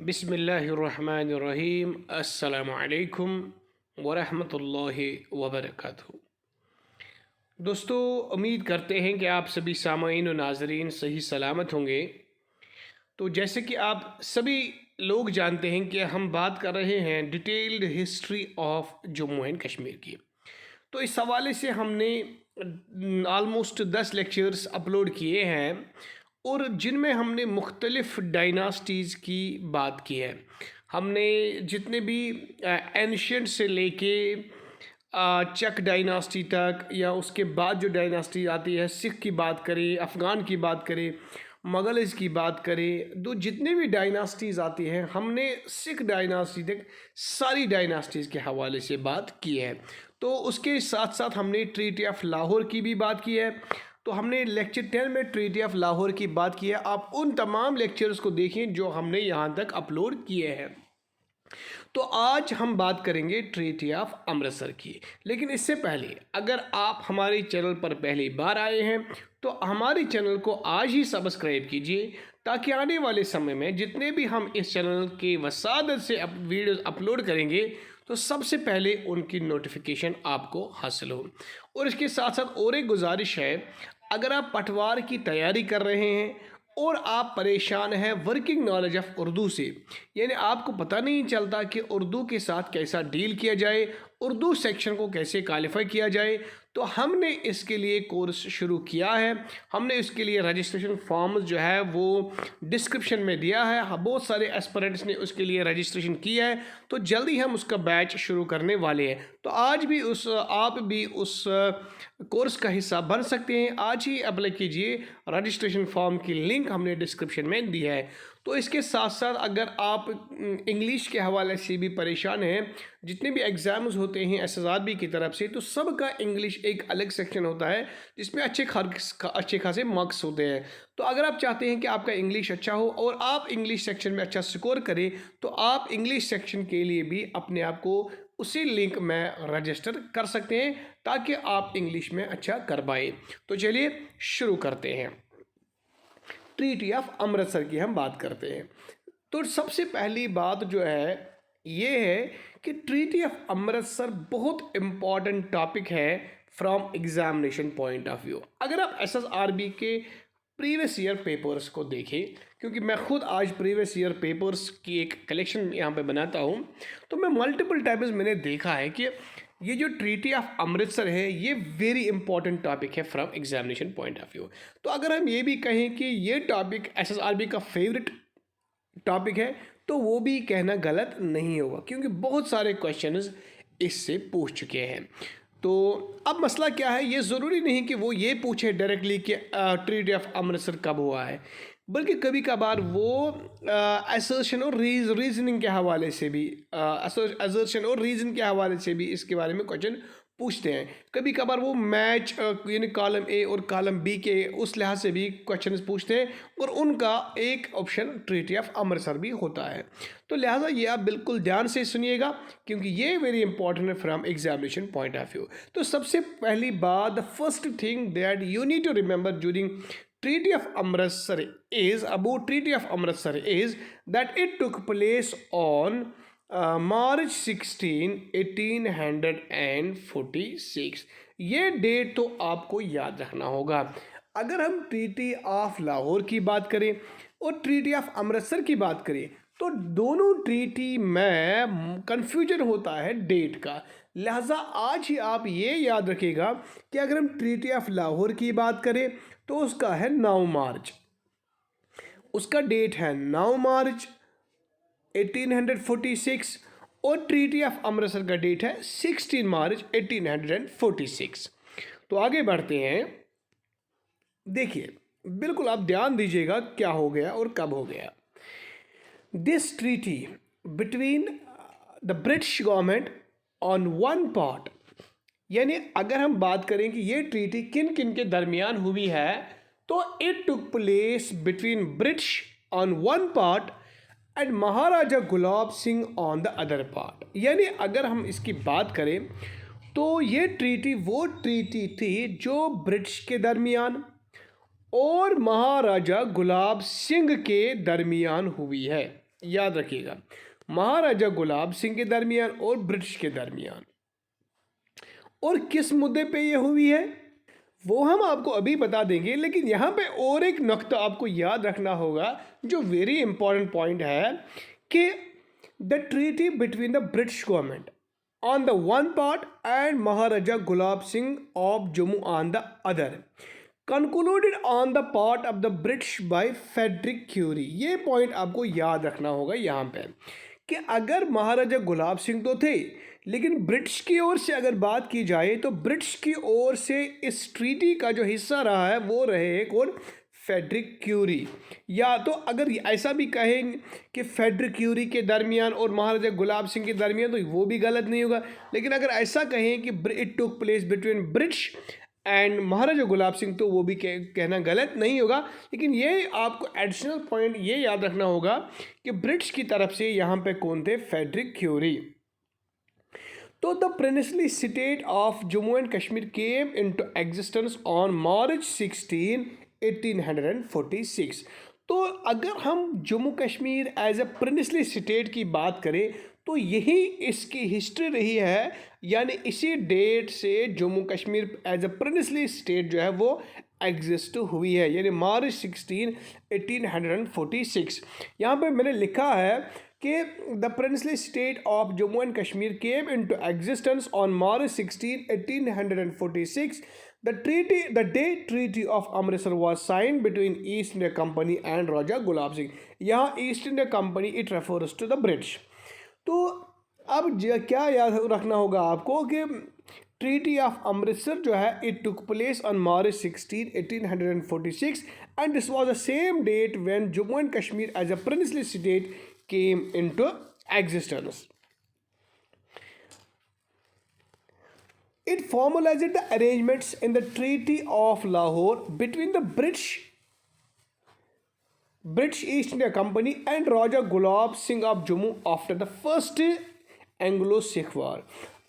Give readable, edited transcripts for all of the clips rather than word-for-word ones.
बिस्मिल्लाहिर्रहमानिर्रहीम। अस्सलामु अलैकुम वरहमतुल्लाहि वबरकातुहू। दोस्तों, उम्मीद करते हैं कि आप सभी सामाईन और नाज़रीन सही सलामत होंगे। तो जैसे कि आप सभी लोग जानते हैं कि हम बात कर रहे हैं detailed history of Jammu and Kashmir की। तो इस हवाले से हमने आलमोस्ट 10 लेक्चर्स अपलोड किए हैं और जिनमें हमने मुख्तलिफ़ डायनास्टीज़ की बात की है। हमने जितने भी एंशियंट से लेके चक डायनास्टी तक या उसके बाद जो डायनास्टी आती है, सिख की बात करें, अफ़गान की बात करें, मुग़ल्स की बात करें, तो जितने भी डायनास्टीज़ आती हैं हमने सिख डायनास्टी तक सारी डायनास्टीज़ के हवाले से बात की है। तो उसके साथ साथ हमने ट्रीटी ऑफ लाहौर की भी बात की है। तो हमने लेक्चर 10 में ट्रीटी ऑफ लाहौर की बात की है। आप उन तमाम लेक्चर्स को देखें जो हमने यहाँ तक अपलोड किए हैं। तो आज हम बात करेंगे ट्रीटी ऑफ अमृतसर की। लेकिन इससे पहले अगर आप हमारे चैनल पर पहली बार आए हैं तो हमारे चैनल को आज ही सब्सक्राइब कीजिए, ताकि आने वाले समय में जितने भी हम इस चैनल के वसादत से वीडियोस अपलोड करेंगे तो सबसे पहले उनकी नोटिफिकेशन आपको हासिल हो। और इसके साथ साथ और एक गुजारिश है, अगर आप पटवार की तैयारी कर रहे हैं और आप परेशान हैं वर्किंग नॉलेज ऑफ उर्दू से, यानी आपको पता नहीं चलता कि उर्दू के साथ कैसा डील किया जाए, उर्दू सेक्शन को कैसे क्वालिफाई किया जाए, तो हमने इसके लिए कोर्स शुरू किया है। हमने इसके लिए रजिस्ट्रेशन फॉर्म्स जो है वो डिस्क्रिप्शन में दिया है। बहुत सारे एस्पिरेंट्स ने उसके लिए रजिस्ट्रेशन किया है, तो जल्दी हम उसका बैच शुरू करने वाले हैं। तो आज भी आप भी उस कोर्स का हिस्सा बन सकते हैं। आज ही अप्लाई कीजिए, रजिस्ट्रेशन फॉर्म की लिंक हमने डिस्क्रिप्शन में दी है। तो इसके साथ साथ अगर आप इंग्लिश के हवाले से भी परेशान हैं, जितने भी एग्ज़ाम्स होते हैं एसएसआरबी की तरफ से, तो सबका इंग्लिश एक अलग सेक्शन होता है जिसमें अच्छे खासे मार्क्स होते हैं। तो अगर आप चाहते हैं कि आपका इंग्लिश अच्छा हो और आप इंग्लिश सेक्शन में अच्छा स्कोर करें, तो आप इंग्लिश सेक्शन के लिए भी अपने आप को उसी लिंक में रजिस्टर कर सकते हैं, ताकि आप इंग्लिश में अच्छा कर पाएँ। तो चलिए शुरू करते हैं। ट्रीटी ऑफ अमृतसर की हम बात करते हैं। तो सबसे पहली बात जो है ये है कि ट्रीटी ऑफ अमृतसर बहुत इम्पॉर्टेंट टॉपिक है from examination point of view. अगर आप एसएसआरबी के प्रीवियस ईयर पेपर्स को देखें, क्योंकि मैं खुद आज प्रीवियस ईयर पेपर्स की एक कलेक्शन यहाँ पे बनाता हूँ, तो मैं मल्टीपल टाइम्स मैंने देखा है कि ये जो ट्रीटी ऑफ अमृतसर है ये वेरी इंपॉर्टेंट टॉपिक है from examination point of view. तो अगर हम ये भी कहें कि ये टॉपिक एसएसआरबी का फेवरेट टॉपिक है, तो वो भी कहना गलत नहीं होगा, क्योंकि बहुत सारे क्वेश्चंस इससे पूछ चुके हैं। तो अब मसला क्या है, ये ज़रूरी नहीं कि वो ये पूछे डायरेक्टली कि ट्रीटी ऑफ अमृतसर कब हुआ है, बल्कि कभी कभार वो असर्शन और रीजनिंग के हवाले से भी असर्शन और रीज़न के हवाले से भी इसके बारे में क्वेश्चन पूछते हैं। कभी कभार वो मैच यानी कॉलम ए और कॉलम बी के उस लिहाज से भी क्वेश्चन पूछते हैं, और उनका एक ऑप्शन ट्रीटी ऑफ अमृतसर भी होता है। तो लिहाजा ये आप बिल्कुल ध्यान से सुनिएगा, क्योंकि ये वेरी इंपॉर्टेंट है from examination point of view. तो सबसे पहली बात, the first thing that you need to remember during Treaty of Amritsar is that it took place on March 16, 1846। ये डेट तो आपको याद रखना होगा। अगर हम ट्रीटी ऑफ लाहौर की बात करें और ट्रीटी ऑफ अमृतसर की बात करें, तो दोनों ट्रीटी में कंफ्यूजन होता है डेट का। लिहाजा आज ही आप ये याद रखिएगा कि अगर हम ट्रीटी ऑफ लाहौर की बात करें तो उसका है 9 मार्च, उसका डेट है 9 मार्च 1846, और ट्रीटी ऑफ अमृतसर का डेट है 16 मार्च 1846। तो आगे बढ़ते हैं। देखिए, बिल्कुल आप ध्यान दीजिएगा क्या हो गया और कब हो गया। This treaty between the British government on one part, यानी अगर हम बात करें कि ये ट्रीटी किन किन के दरमियान हुई है, तो it took place between British on one part and Maharaja Gulab Singh on the other part. यानी अगर हम इसकी बात करें तो ये ट्रीटी वो ट्रीटी थी जो ब्रिटिश के दरमियान और महाराजा गुलाब सिंह के दरमियान हुई है। याद रखिएगा, महाराजा गुलाब सिंह के दरमियान और ब्रिटिश के दरमियान। और किस मुद्दे पे ये हुई है वो हम आपको अभी बता देंगे, लेकिन यहाँ पे और एक नुक्ता आपको याद रखना होगा जो वेरी इंपॉर्टेंट पॉइंट है कि the treaty between the British government on the one part and Maharaja Gulab Singh of Jammu on the other concluded on the part of the British by Frederick Currie. ये पॉइंट आपको याद रखना होगा यहाँ पे कि अगर महाराजा गुलाब सिंह तो थे, लेकिन ब्रिटिश की ओर से अगर बात की जाए तो ब्रिटिश की ओर से इस ट्रीटी का जो हिस्सा रहा है वो रहे कौन, फेडरिक क्यूरी। या तो अगर ऐसा भी कहें कि फेडरिक क्यूरी के दरमियान और महाराजा गुलाब सिंह के दरमियान तो वो भी गलत नहीं होगा, लेकिन अगर ऐसा कहें कि it took place between British and Maharaja Gulab Singh तो वो भी कहना गलत नहीं होगा। लेकिन ये आपको एडिशनल पॉइंट ये याद रखना होगा कि ब्रिटिश की तरफ से यहाँ पे कौन थे, फेडरिक क्यूरी। तो the princely state of Jammu and Kashmir came into existence on March 16, 1846। तो अगर हम Jammu Kashmir as a princely state की बात करें तो यही इसकी हिस्ट्री रही है, यानी इसी डेट से Jammu Kashmir as a princely state जो है वो एग्जिस्ट हुई है, यानी मार्च 16, 1846। यहाँ पे मैंने लिखा है कि the princely state of Jammu and Kashmir came into existence on March 16, 1846। The day treaty of Amritsar was signed between East India Company and Raja Gulab Singh। यहाँ East India Company it refers to the British. तो अब क्या याद रखना होगा आपको कि treaty of Amritsar जो है it took place on March 16, 1846 and this was the same date when Jammu and Kashmir as a princely state came into existence. It formalized the arrangements in the Treaty of Lahore between the British East India Company and Raja Gulab Singh of Jammu after the first Anglo-Sikh War।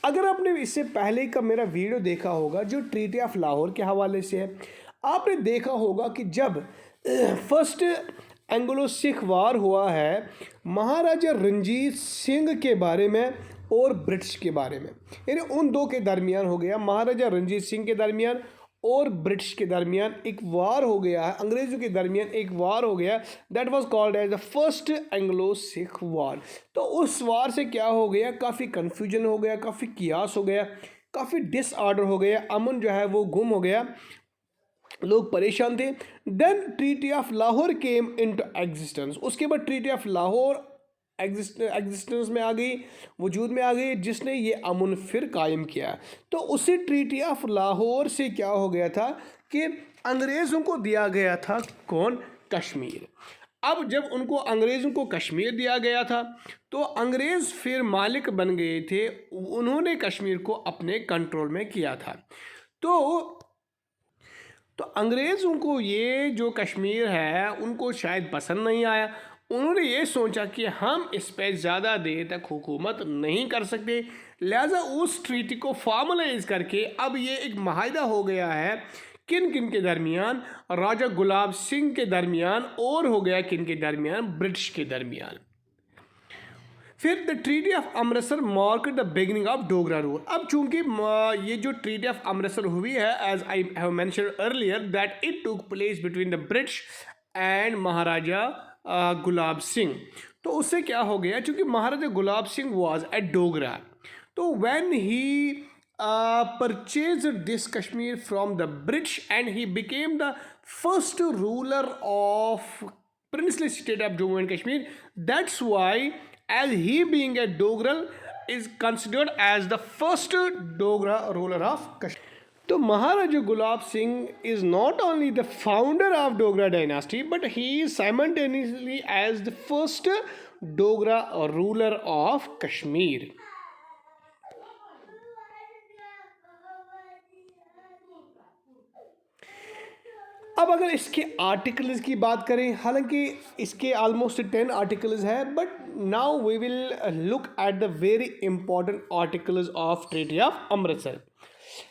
अगर आपने इससे पहले का मेरा video देखा होगा जो treaty of Lahore के हवाले से है, आपने देखा होगा कि जब फर्स्ट एंग्लो सिख वार हुआ है महाराजा रंजीत सिंह के बारे में और ब्रिटिश के बारे में, यानी उन दो के दरमियान हो गया, महाराजा रंजीत सिंह के दरमियान और ब्रिटिश के दरमियान एक वार हो गया है, अंग्रेज़ों के दरमियान एक वार हो गया, that was called as the first Anglo Sikh war. तो उस वार से क्या हो गया, काफ़ी कन्फ्यूजन हो गया, काफ़ी कियास हो गया, काफ़ी डिसऑर्डर हो गया, अमन जो है वो गुम हो गया, लोग परेशान थे। Then treaty of Lahore came into existence. उसके बाद ट्रीटी ऑफ लाहौर एग्जिस्टेंस में आ गई, वजूद में आ गई, जिसने ये अमन फिर कायम किया। तो उसी ट्रीटी ऑफ लाहौर से क्या हो गया था कि अंग्रेज़ों को दिया गया था कौन, कश्मीर। अब जब उनको अंग्रेज़ों को कश्मीर दिया गया था तो अंग्रेज़ फिर मालिक बन गए थे, उन्होंने कश्मीर को अपने कंट्रोल में किया था। तो अंग्रेज़ों को ये जो कश्मीर है उनको शायद पसंद नहीं आया। उन्होंने ये सोचा कि हम इस पर ज़्यादा देर तक हुकूमत नहीं कर सकते, लिहाजा उस ट्रीटी को फॉर्मलाइज करके अब ये एक माहिदा हो गया है किन किन के दरमियान, राजा गुलाब सिंह के दरमियान और हो गया किन के दरमियान, ब्रिटिश के दरमियान। फिर the treaty of Amritsar mark the beginning of Dogra rule. अब चूंकि ये जो ट्रीटी ऑफ अमृतसर हुई है, as I have mentioned earlier that it took place between the British and Maharaja Gulab Singh. तो उससे क्या हो गया, चूंकि महाराजा गुलाब सिंह वाज एट डोगरा, तो when he purchased this Kashmir from the British and he became the first ruler of princely state of Jammu and Kashmir. That's why as he being a Dogral is considered as the first Dogra ruler of Kashmir. So Maharaja Gulab Singh is not only the founder of Dogra dynasty, but he is simultaneously as the first Dogra ruler of Kashmir. अब अगर इसके articles की बात करें, हालांकि इसके almost 10 articles है, but now we will look at the very important articles of treaty of Amritsar.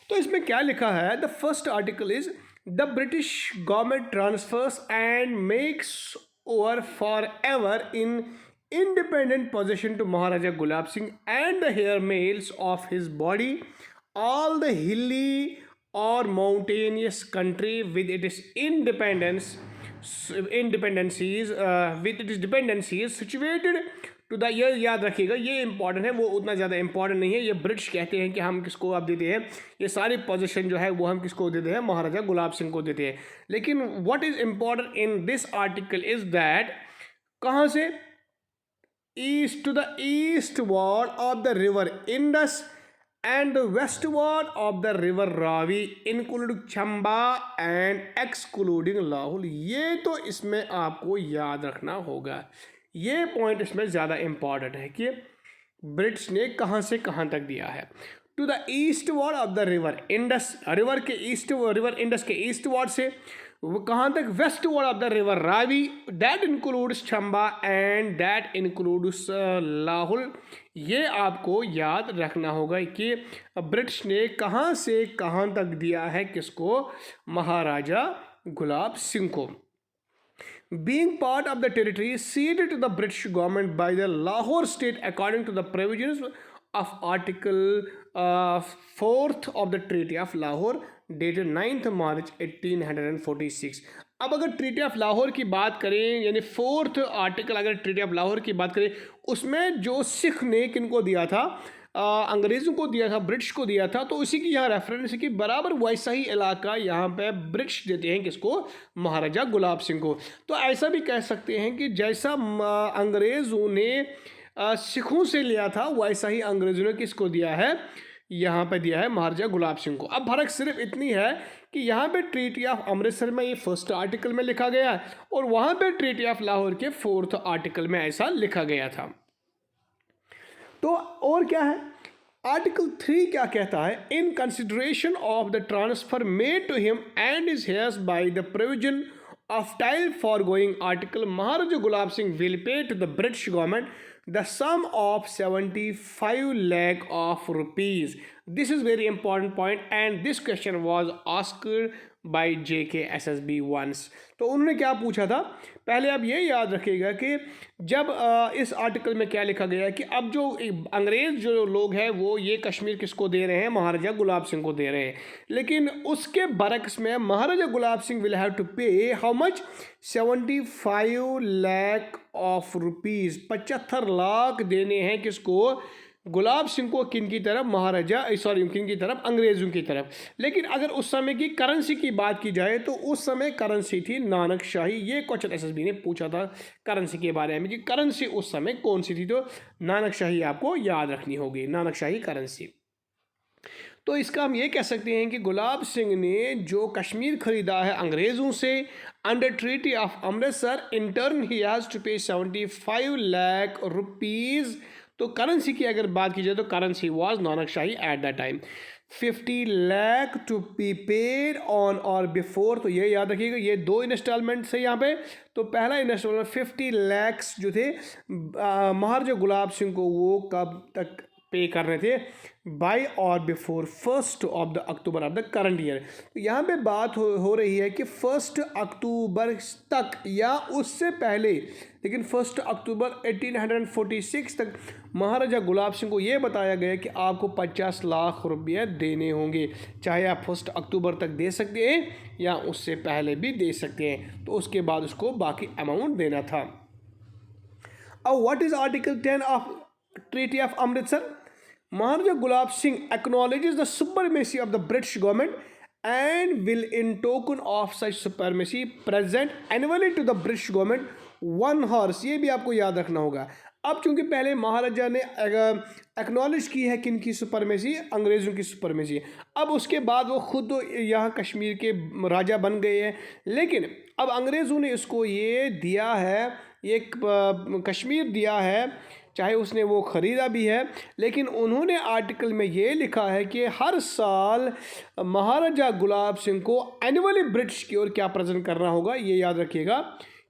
तो इसमें क्या लिखा है, the first article is the British government transfers and makes over for ever in independent possession to Maharaja Gulab Singh and the hair males of his body, all the hilly or mountainous country with its dependencies situated to the, ये याद रखिएगा, ये important है, वो उतना ज़्यादा important नहीं है। ये ब्रिटिश कहते हैं कि हम किसको आप देते हैं, ये सारी पोजीशन जो है वो हम किसको देते हैं, महाराजा गुलाब सिंह को देते हैं। लेकिन what is important in this article is that, कहाँ से, east to the eastward of the river Indus and the westward of the river Ravi including Chamba and excluding Lahul। ये तो इसमें आपको याद रखना होगा, ये पॉइंट इसमें ज़्यादा इम्पॉर्टेंट है कि ब्रिटिश ने कहाँ से कहाँ तक दिया है। To the eastward of the river Indus, river Indus के ईस्टवर्ड से वो कहाँ तक, westward of the river Ravi, that includes Chamba and that includes Lahul. ये आपको याद रखना होगा कि ब्रिटिश ने कहाँ से कहाँ तक दिया है किसको, महाराजा गुलाब सिंह को। Being part of the territory ceded to the British government by the Lahore state according to the provisions of Article 4th of the Treaty of Lahore dated 9th March 1846। अब अगर ट्रीटी ऑफ लाहौर की बात करें, यानी 4th article अगर treaty of Lahore की बात करें, उसमें जो सिख ने किनको दिया था, अंग्रेज़ों को दिया था, ब्रिटिश को दिया था, तो उसी की यहाँ रेफरेंस है कि बराबर वैसा ही इलाका यहाँ पे ब्रिटिश देते हैं किसको, महाराजा गुलाब सिंह को। तो ऐसा भी कह सकते हैं कि जैसा अंग्रेज़ों ने सिखों से लिया था, वैसा ही अंग्रेज़ों ने किसको दिया है, यहाँ पे दिया है महाराजा गुलाब सिंह को। अब फर्क सिर्फ इतनी है कि यहाँ पे ट्रीटी ऑफ अमृतसर में ये 1st आर्टिकल में लिखा गया है और वहाँ पे ट्रीटी ऑफ लाहौर के 4th आर्टिकल में ऐसा लिखा गया था। तो और क्या है, आर्टिकल 3 क्या कहता है, in consideration of the transfer made to him and his heirs by the provision of tile foregoing article, Maharaja Gulab Singh will pay to the British government the sum of 75 lakh of rupees। This is very important point and this question was asked by JKSSB once। तो उन्होंने क्या पूछा था, पहले आप ये याद रखिएगा कि जब इस आर्टिकल में क्या लिखा गया है कि अब जो अंग्रेज़ जो लोग हैं वो ये कश्मीर किसको दे रहे हैं, महाराजा गुलाब सिंह को दे रहे हैं, लेकिन उसके बरक्स में महाराजा Gulab Singh will have to पे how much, 75 lakh of rupees, 75 lakh देने हैं किसको, गुलाब सिंह को, किन की तरफ, महाराजा किन की तरफ, अंग्रेज़ों की तरफ। लेकिन अगर उस समय की करेंसी की बात की जाए तो उस समय करेंसी थी नानक शाही। ये क्वेश्चन एसएसबी ने पूछा था करेंसी के बारे में कि करेंसी उस समय कौन सी थी, तो नानक शाही आपको याद रखनी होगी, नानक शाही करेंसी। तो इसका हम ये कह सकते हैं कि गुलाब सिंह ने जो कश्मीर खरीदा है अंग्रेज़ों से under treaty of Amritsar, in turn he has to pay 75 lakh rupees. तो करेंसी की अगर बात की जाए तो currency was Nanak Shahi at that time, 50 lakh to be paid on or before. तो ये याद रखिएगा, ये 2 इंस्टॉलमेंट है यहाँ पे। तो पहला इंस्टॉलमेंट 50 लाख जो थे महाराजा गुलाब सिंह को, वो कब तक पे कर रहे थे, बाय और before 1 October of the current year. तो यहाँ पे बात हो रही है कि 1 अक्टूबर तक या उससे पहले, लेकिन 1 अक्टूबर 1846 तक महाराजा गुलाब सिंह को ये बताया गया कि आपको 50 लाख रुपये देने होंगे, चाहे आप 1 अक्टूबर तक दे सकते हैं या उससे पहले भी दे सकते हैं। तो उसके बाद उसको बाकी अमाउंट देना था। अब what is article 10 of treaty of Amritsar, Maharaja Gulab Singh acknowledges the supremacy of the British government and will, in token of such supremacy, present annually to the British government 1 horse। ये भी आपको याद रखना होगा। अब चूंकि पहले महाराजा ने एक्नॉलेज की है किन की सुपरमेसी, अंग्रेज़ों की सुपरमेसी, अब उसके बाद वो खुद यहाँ कश्मीर के राजा बन गए हैं, लेकिन अब अंग्रेज़ों ने इसको ये दिया है, ये कश्मीर दिया है, चाहे उसने वो ख़रीदा भी है, लेकिन उन्होंने आर्टिकल में ये लिखा है कि हर साल महाराजा गुलाब सिंह को एनुअली ब्रिटिश की ओर क्या प्रेजेंट करना होगा, ये याद रखिएगा,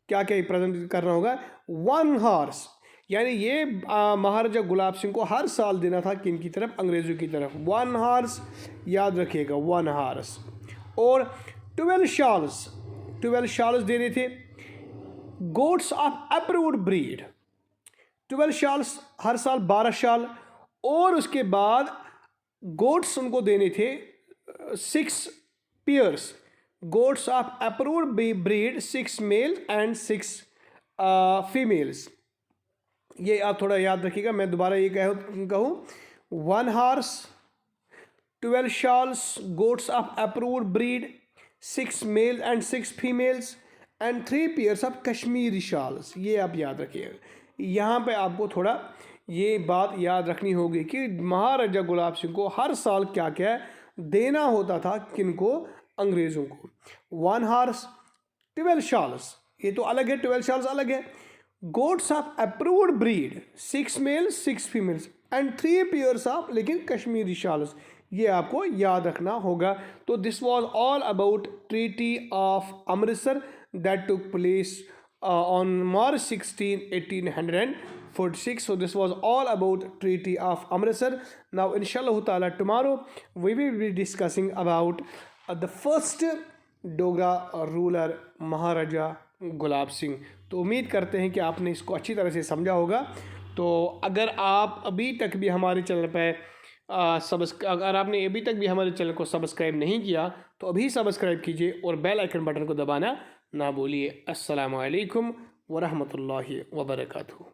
क्या क्या प्रेजेंट करना होगा, 1 हॉर्स। यानी ये महाराजा गुलाब सिंह को हर साल देना था किन की तरफ, अंग्रेज़ों की तरफ, 1 हॉर्स याद रखिएगा, 1 हॉर्स। और 12 शॉल्स देने थे, goats of approved breed, 12 shawls, हर साल 12 शाल, और उसके बाद गोट्स उनको देने थे 6 pairs, goats of approved breed, 6 male and 6 females. ये आप थोड़ा याद रखिएगा, मैं दोबारा ये कहूँ 1 horse, 12 shawls, goats of approved breed, 6 male and 6 females and 3 pairs of Kashmiri shawls. ये आप याद रखिएगा। यहाँ पे आपको थोड़ा ये बात याद रखनी होगी कि महाराजा गुलाब सिंह को हर साल क्या क्या देना होता था, किनको, अंग्रेज़ों को। 1 हॉर्स, 12 शाल्स, ये तो अलग है, 12 शाल्स अलग है। Goats of approved breed, 6 male 6 females and 3 pairs of, लेकिन कश्मीरी शाल्स, ये आपको याद रखना होगा। तो this was all about treaty of Amritsar that took place on March 16, 1846. So this was all about Treaty of Amritsar. Now inshallah ta'ala tomorrow we will be discussing about the first Dogra ruler महाराजा गुलाब सिंह। तो उम्मीद करते हैं कि आपने इसको अच्छी तरह से समझा होगा। तो अगर आप अभी तक भी हमारे चैनल पर अगर आपने अभी तक भी हमारे चैनल को सब्सक्राइब नहीं किया तो अभी सब्सक्राइब कीजिए और बेल आइकन बटन को दबाना ना भूलिए। अस्सलामु अलैकुम वरहमतुल्लाहि वबरकातुहू।